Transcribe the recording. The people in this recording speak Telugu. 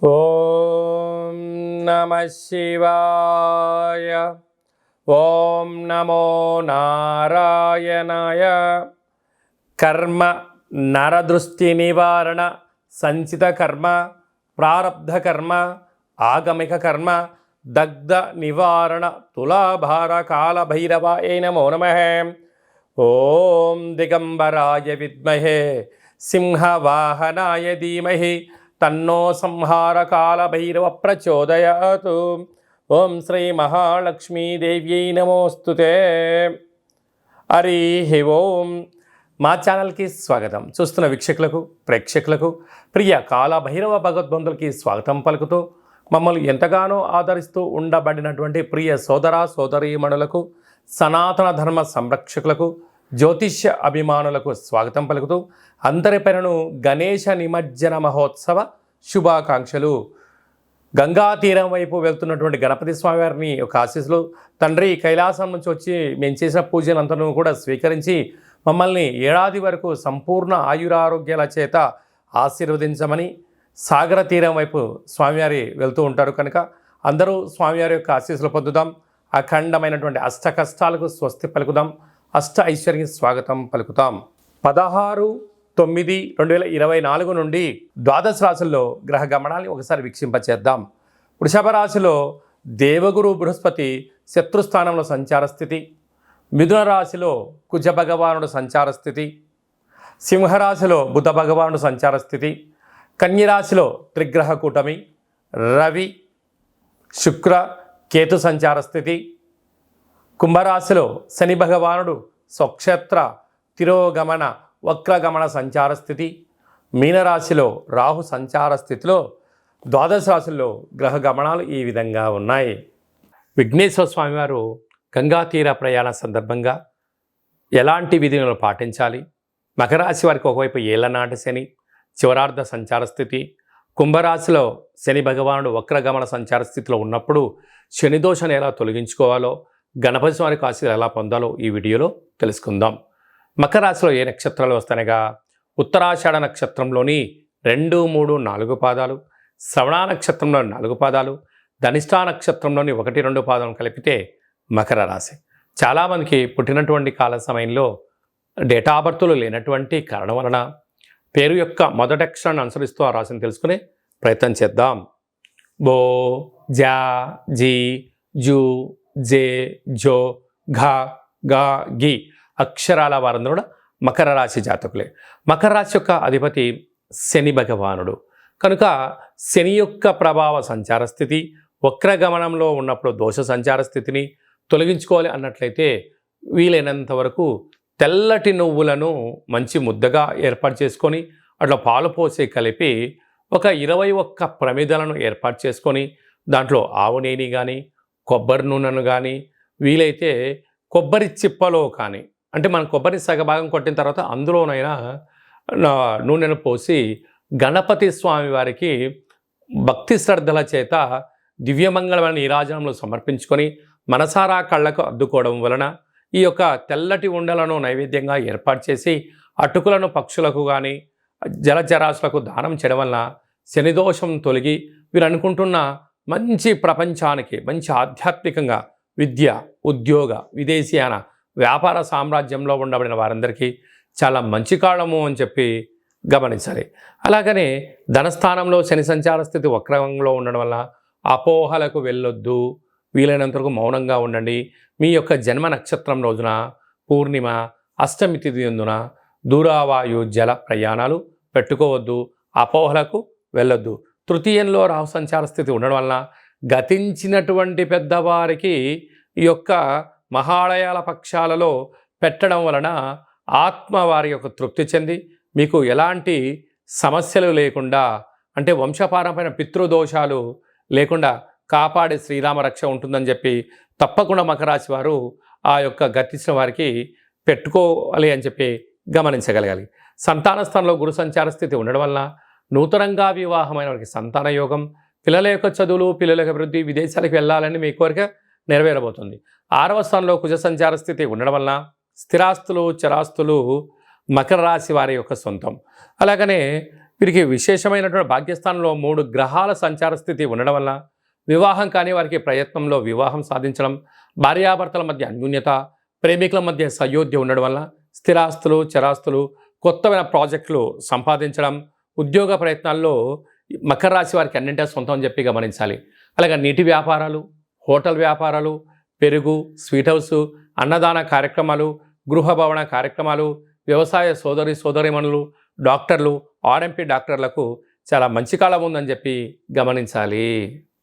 ఓం నమః శివాయ. ఓం నమో నారాయణాయ. కర్మ నరదృష్టి నివారణ సంచిత కర్మ ప్రారబ్ధ కర్మ ఆగమిక కర్మ దగ్ధ నివారణ తులాభార కాల భైరవాయ నమో నమః. ఓం దిగంబరాయ విద్మహే సింహవాహనాయ ధీమహి తన్నో సంహార కాల భైరవ ప్రచోదయాతు. ఓం శ్రీ మహాలక్ష్మీదేవ్యై నమోస్తుతే. హరి ఓం. మా ఛానల్కి స్వాగతం. చూస్తున్న వీక్షకులకు ప్రేక్షకులకు ప్రియ కాల భైరవ భగవద్బంధులకి స్వాగతం పలుకుతూ మమ్మల్ని ఎంతగానో ఆదరిస్తూ ఉండబడినటువంటి ప్రియ సోదర సోదరీమణులకు సనాతన ధర్మ సంరక్షకులకు జ్యోతిష్య అభిమానులకు స్వాగతం పలుకుతూ అందరిపైనను గణేశ నిమజ్జన మహోత్సవ శుభాకాంక్షలు. గంగా తీరం వైపు వెళ్తున్నటువంటి గణపతి స్వామివారిని ఒక ఆశీస్సులు. తండ్రి కైలాసం నుంచి వచ్చి మేము చేసిన పూజలంతను కూడా స్వీకరించి మమ్మల్ని ఏడాది వరకు సంపూర్ణ ఆయురారోగ్యాల చేత ఆశీర్వదించమని. సాగర తీరం వైపు స్వామివారి వెళ్తూ ఉంటారు కనుక అందరూ స్వామివారి యొక్క ఆశీస్సులు పొందుదాం. అఖండమైనటువంటి అష్ట కష్టాలకు స్వస్తి పలుకుదాం. అష్ట ఐశ్వర్య స్వాగతం పలుకుతాం. 16/9/2024 నుండి ద్వాదశ రాశుల్లో గ్రహ గమనాన్ని ఒకసారి వీక్షింపచేద్దాం. వృషభ రాశిలో దేవగురు బృహస్పతి శత్రుస్థానంలో సంచార స్థితి. మిథున రాశిలో కుజ భగవానుడు సంచార స్థితి. సింహరాశిలో బుధ భగవానుడు సంచార స్థితి. కన్యరాశిలో త్రిగ్రహ కూటమి రవి శుక్ర కేతు సంచార స్థితి. కుంభరాశిలో శని భగవానుడు స్వక్షేత్ర తిరోగమన వక్రగమన సంచార స్థితి. మీనరాశిలో రాహు సంచార స్థితిలో ద్వాదశ రాశుల్లో గ్రహ గమనాలు ఈ విధంగా ఉన్నాయి. విఘ్నేశ్వర స్వామివారు గంగా తీర ప్రయాణ సందర్భంగా ఎలాంటి విధులను పాటించాలి? మకర రాశి వారికి ఒకవైపు ఏళ్లనాటి శని చివరార్ధ సంచార స్థితి. కుంభరాశిలో శని భగవానుడు వక్రగమన సంచార స్థితిలో ఉన్నప్పుడు శని దోషాన్ని ఎలా తొలగించుకోవాలో, గణపతి స్వామికి ఆశీస్సులు ఎలా పొందాలో ఈ వీడియోలో తెలుసుకుందాం. మకర రాశిలో ఏ నక్షత్రాలు వస్తాయనగా ఉత్తరాషాఢ నక్షత్రంలోని 2, 3, 4 పాదాలు, శ్రవణ నక్షత్రంలోని 4 పాదాలు, ధనిష్టా నక్షత్రంలోని 1, 2 పాదాలను కలిపితే మకర రాశి. చాలామందికి పుట్టినటువంటి కాల సమయంలో డేటా బర్తులు లేనటువంటి కారణం వలన పేరు యొక్క మొదటి అక్షరాన్ని అనుసరిస్తూ ఆ రాశిని తెలుసుకునే ప్రయత్నం చేద్దాం. బో, జా, జీ, జూ, జే, జో, ఘ, గా, గి అక్షరాల వారందరూ కూడా మకర రాశి జాతకులే. మకర రాశి యొక్క అధిపతి శని భగవానుడు కనుక శని యొక్క ప్రభావ సంచార స్థితి వక్రగమనంలో ఉన్నప్పుడు దోష సంచార స్థితిని తొలగించుకోవాలి అన్నట్లయితే వీలైనంత వరకు తెల్లటి నువ్వులను మంచి ముద్దగా ఏర్పాటు చేసుకొని అట్లా పాలు పోసి కలిపి ఒక 21 ప్రమిదలను ఏర్పాటు చేసుకొని దాంట్లో ఆవు నెయ్యి కానీ కొబ్బరి నూనెను కానీ వీలైతే కొబ్బరి చిప్పలో కానీ అంటే మనం కొబ్బరి సగభాగం కొట్టిన తర్వాత అందులోనైనా నూనెను పోసి గణపతి స్వామి వారికి భక్తి శ్రద్ధల చేత దివ్యమంగళమైన నీరాజనంలో సమర్పించుకొని మనసారా కళ్ళకు అద్దుకోవడం వలన ఈ యొక్క తెల్లటి ఉండలను నైవేద్యంగా ఏర్పాటు చేసి అటుకులను పక్షులకు కానీ జలచరాశులకు దానం చేయడం వలన శనిదోషం తొలగి వీరు అనుకుంటున్న మంచి ప్రపంచానికి మంచి ఆధ్యాత్మికంగా విద్య ఉద్యోగ విదేశీయాన వ్యాపార సామ్రాజ్యంలో ఉండబడిన వారందరికీ చాలా మంచి కాలము అని చెప్పి గమనించాలి. అలాగనే ధనస్థానంలో శని సంచార స్థితి వక్రంలో ఉండడం వల్ల అపోహలకు వెళ్ళొద్దు. వీలైనంతవరకు మౌనంగా ఉండండి. మీ యొక్క జన్మ నక్షత్రం రోజున పూర్ణిమ అష్టమి తిథి యందున దూరావాయు జల ప్రయాణాలు పెట్టుకోవద్దు. అపోహలకు వెళ్ళొద్దు. తృతీయంలో రాహు సంచార స్థితి ఉండడం వలన గతించినటువంటి పెద్దవారికి ఈ యొక్క మహాలయాల పక్షాలలో పెట్టడం వలన ఆత్మ వారి యొక్క తృప్తి చెంది మీకు ఎలాంటి సమస్యలు లేకుండా అంటే వంశపారంపైన పితృదోషాలు లేకుండా కాపాడే శ్రీరామ రక్ష ఉంటుందని చెప్పి తప్పకుండా మకర రాశి వారు ఆ యొక్క గతించిన వారికి పెట్టుకోవాలి అని చెప్పి గమనించగలగాలి. సంతాన స్థానంలో గురు సంచార స్థితి ఉండడం వలన నూతనంగా వివాహమైన వారికి సంతాన యోగం, పిల్లల యొక్క చదువులు, పిల్లల యొక్క అభివృద్ధి, విదేశాలకు వెళ్ళాలని మీ కోరిక నెరవేరబోతుంది. 6వ స్థానంలో కుజ సంచార స్థితి ఉండడం వలన స్థిరాస్తులు చరాస్తులు మకర రాశి వారి యొక్క సొంతం. అలాగనే వీరికి విశేషమైనటువంటి భాగ్యస్థానంలో 3 గ్రహాల సంచార స్థితి ఉండడం వల్ల వివాహం కాని వారికి ప్రయత్నంలో వివాహం సాధించడం, భార్యాభర్తల మధ్య అన్యోన్యత, ప్రేమికుల మధ్య సయోధ్య ఉండడం వల్ల స్థిరాస్తులు, చరాస్తులు, కొత్తమైన ప్రాజెక్టులు సంపాదించడం, ఉద్యోగ ప్రయత్నాల్లో మకర రాశి వారికి అన్నింటా సొంతం అని చెప్పి గమనించాలి. అలాగే నీటి వ్యాపారాలు, హోటల్ వ్యాపారాలు, పెరుగు, స్వీట్ హౌస్, అన్నదాన కార్యక్రమాలు, గృహ భవన కార్యక్రమాలు, వ్యవసాయ సోదరిమణులు, డాక్టర్లు, ఆర్ఎంపీ డాక్టర్లకు చాలా మంచి కాలం ఉందని చెప్పి గమనించాలి.